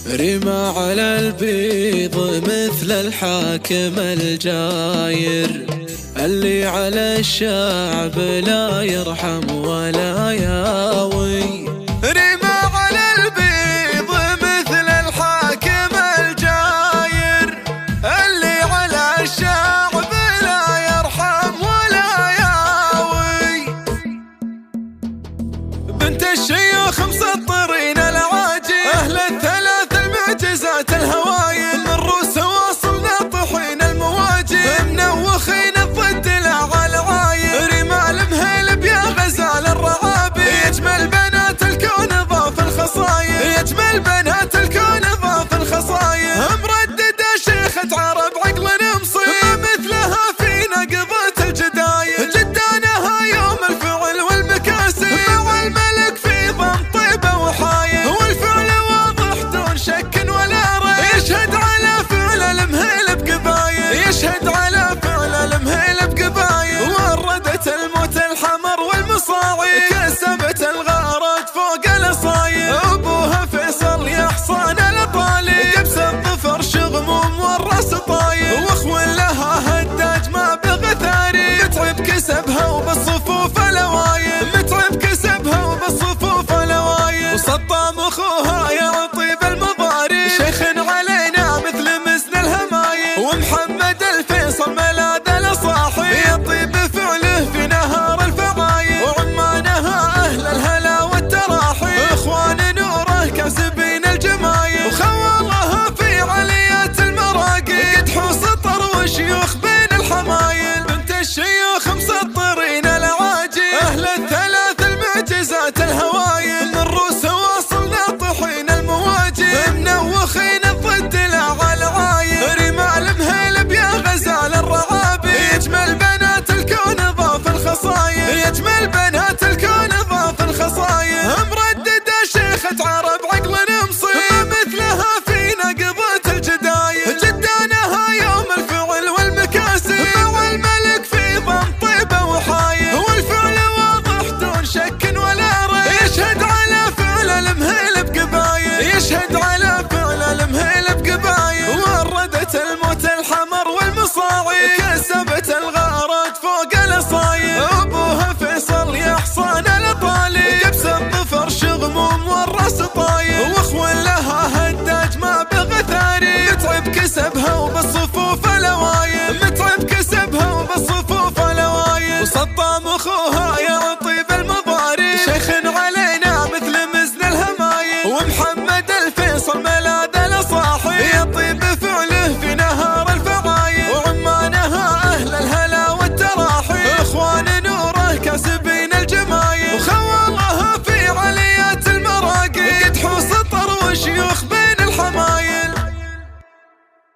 رمى على البيض مثل الحاكم الجاير، اللي على الشعب لا يرحم ولا ياوي. رمى على البيض مثل الحاكم الجاير، اللي على الشعب لا يرحم ولا ياوي. بنت الشيوخ مسطرين العاجي، أهل الثلاث المعجزات الهوايل، من روس واصل ناطحين المواجي، منوخين الضد لا العايل. رمال مهلب يا غزال الرعابي، يجمل بنات الكون ضاف الخصايل، يجمل بنات الكون ضاف الخصايل. مرددة شيخة عرب عقل مصيب، مثلها في نقضة الجدايل، جدانها يوم الفعل والمكاسب، مع الملك في ضم طيبة وحايل، والفعل واضح دون شك ولا ريب، يشهد على فعل المهيل بقبايل، يشهد على فعل المهيل بقبايل. وردت الموت الحمر والمصاعب، كسبت الغارات فوق الاصايل، ابوها فيصل يا حصان الاطالي، كبس الظفر شغموم والراس طايل، واخو لها هداج ما بغى ثاري، متعب كسبها